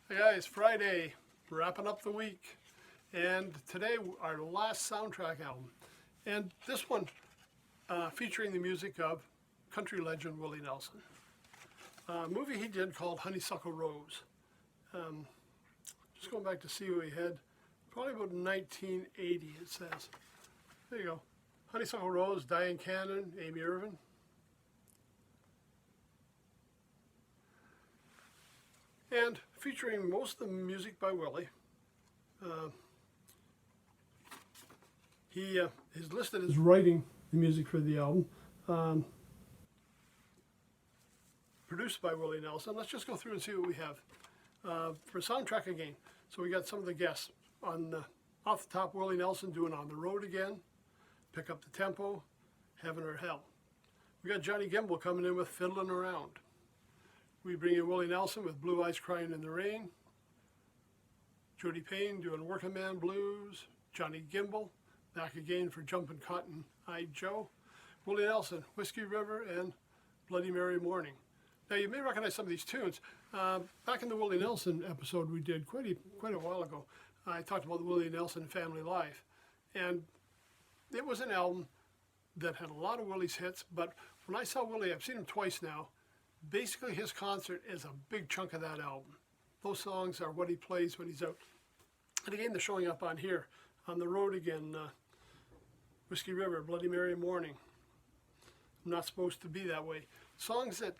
Hey guys, Friday, wrapping up the week, and today our last soundtrack album, and this one featuring the music of country legend Willie Nelson. A movie he did called Honeysuckle Rose. Just going back to see what he had, probably about 1980 it says. There you go. Honeysuckle Rose, Diane Cannon, Amy Irving. And featuring most of the music by Willie. He is listed as writing the music for the album. Produced by Willie Nelson. Let's just go through and see what we have. For soundtrack again, so we got some of the guests. Off the top, Willie Nelson doing On the Road Again, Pick Up the Tempo, Heaven or Hell. We got Johnny Gimbel coming in with Fiddlin' Around. We bring in Willie Nelson with Blue Eyes Crying in the Rain. Jody Payne doing Working Man Blues. Johnny Gimbel back again for Jumpin' Cotton Eyed Joe. Willie Nelson, Whiskey River and Bloody Mary Morning. Now you may recognize some of these tunes. Back in the Willie Nelson episode we did quite a while ago, I talked about the Willie Nelson family life. And it was an album that had a lot of Willie's hits, but when I saw Willie, I've seen him twice now, basically his concert is a big chunk of that album. Those songs are what he plays when he's out. And again, they're showing up on here. On the Road Again, Whiskey River, Bloody Mary Morning, I'm Not Supposed to Be That Way. Songs that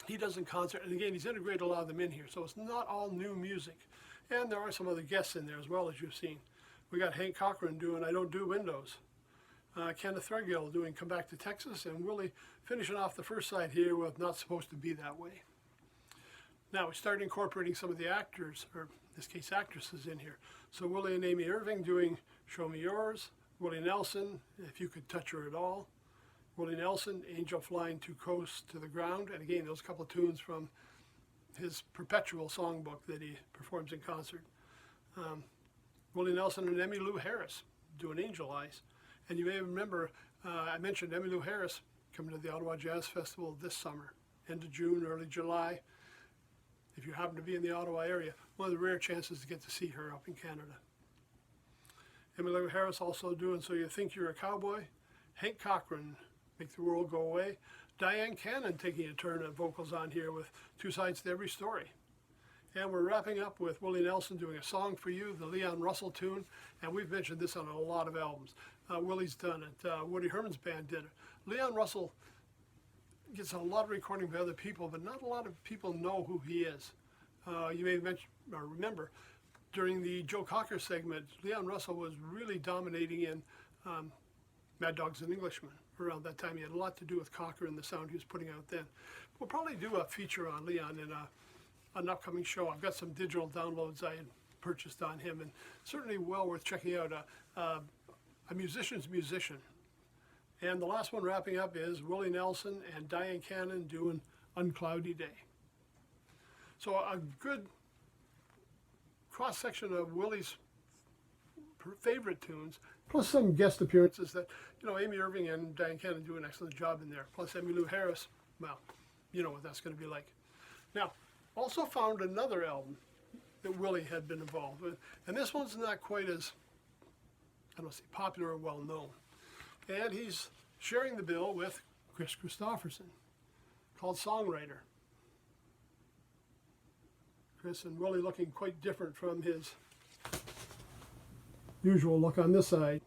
he does in concert, and again, he's integrated a lot of them in here, so it's not all new music. And there are some other guests in there as well, as you've seen. We got Hank Cochran doing I Don't Do Windows. Kenneth Threadgill doing Come Back to Texas, and Willie finishing off the first side here with Not Supposed to Be That Way. Now we started incorporating some of the actors, or in this case actresses, in here. So Willie and Amy Irving doing Show Me Yours. Willie Nelson, If You Could Touch Her at All. Willie Nelson, Angel Flying Too Close to the Ground. And again, those couple of tunes from his perpetual songbook that he performs in concert. Willie Nelson and Emmylou Harris doing Angel Eyes. And you may remember, I mentioned Emmylou Harris coming to the Ottawa Jazz Festival this summer, end of June, early July. If you happen to be in the Ottawa area, one of the rare chances to get to see her up in Canada. Emmylou Harris also doing So You Think You're a Cowboy. Hank Cochran, Make the World Go Away. Diane Cannon taking a turn at vocals on here with Two Sides to Every Story. And we're wrapping up with Willie Nelson doing A Song for You, the Leon Russell tune, and we've mentioned this on a lot of albums. Willie's done it. Woody Herman's band did it. Leon Russell gets a lot of recording by other people, but not a lot of people know who he is. You may mention, or remember, during the Joe Cocker segment, Leon Russell was really dominating in Mad Dogs and Englishmen. Around that time, he had a lot to do with Cocker and the sound he was putting out then. We'll probably do a feature on Leon in an upcoming show. I've got some digital downloads I had purchased on him, and certainly well worth checking out. A musician's musician. And the last one wrapping up is Willie Nelson and Diane Cannon doing Uncloudy Day. So a good cross-section of Willie's favorite tunes, plus some guest appearances that, Amy Irving and Diane Cannon do an excellent job in there. Plus Emmylou Harris, well, you know what that's going to be like. Now, also found another album that Willie had been involved with, and this one's not quite as, I don't say popular or well known. And he's sharing the bill with Kristofferson, called Songwriter. Kris and Willie looking quite different from his usual look on this side.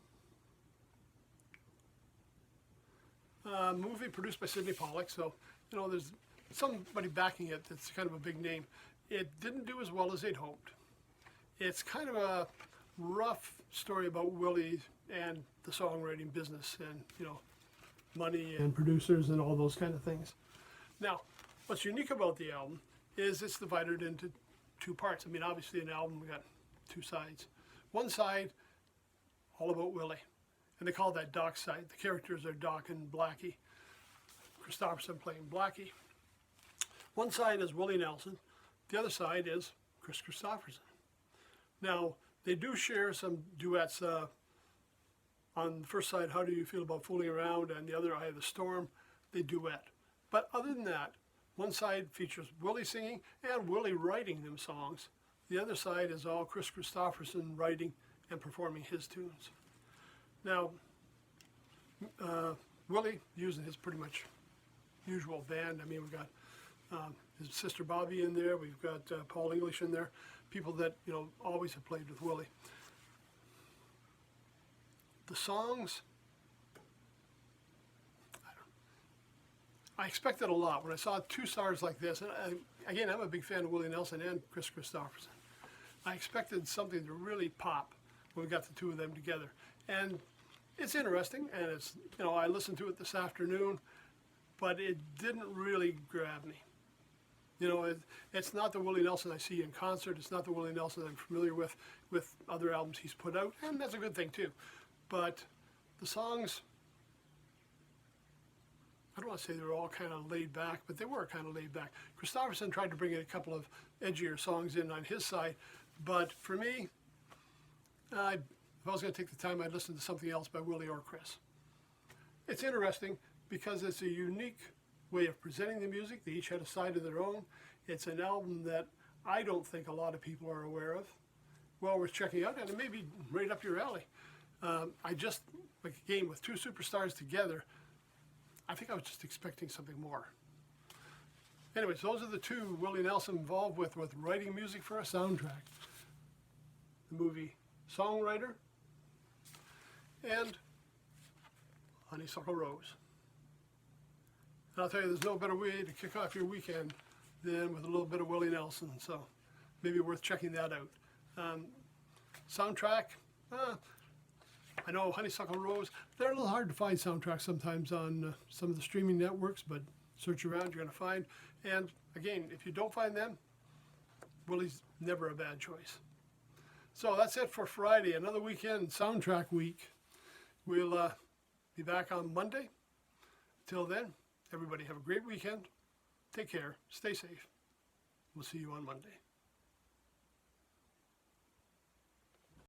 Movie produced by Sidney Pollack, so there's somebody backing it that's kind of a big name. It didn't do as well as they'd hoped. It's kind of a rough story about Willie and the songwriting business and money and producers and all those kind of things. Now, what's unique about the album is it's divided into two parts. I mean, obviously an album, we got two sides. One side, all about Willie, and they call that Doc side. The characters are Doc and Blackie. Kristofferson playing Blackie. One side is Willie Nelson. The other side is Kris Kristofferson. Now, they do share some duets. On the first side, How Do You Feel About Fooling Around, and the other, Eye of the Storm, they duet. But other than that, One side features Willie singing and Willie writing them songs. The other side is all Kristofferson writing and performing his tunes. Now, Willie using his pretty much usual band. I mean, we've got his sister Bobby in there. We've got Paul English in there. People that, you know, always have played with Willie. The songs, I expected a lot. When I saw two stars like this, and again, I'm a big fan of Willie Nelson and Kris Kristofferson. I expected something to really pop when we got the two of them together. And it's interesting, and it's, you know, I listened to it this afternoon, but it didn't really grab me. You know, it's not the Willie Nelson I see in concert. It's not the Willie Nelson I'm familiar with other albums he's put out, and that's a good thing too. But the songs, I don't want to say they were all kind of laid back, but they were kind of laid back. Kristofferson tried to bring in a couple of edgier songs in on his side, but for me, if I was going to take the time, I'd listen to something else by Willie or Kris. It's interesting because it's a unique way of presenting the music. They each had a side of their own. It's an album that I don't think a lot of people are aware of. Well worth checking out, and it may be right up your alley. I just, like a game with two superstars together, I think I was just expecting something more. Anyways, those are the two Willie Nelson involved with writing music for a soundtrack. The movie Songwriter and Honeysuckle Rose. And I'll tell you, there's no better way to kick off your weekend than with a little bit of Willie Nelson, so maybe worth checking that out. Soundtrack, I know Honeysuckle Rose, they're a little hard to find soundtracks sometimes on some of the streaming networks, but search around, you're going to find. And again, if you don't find them, Willie's never a bad choice. So that's it for Friday, another weekend soundtrack week. We'll be back on Monday. Till then, everybody have a great weekend. Take care. Stay safe. We'll see you on Monday.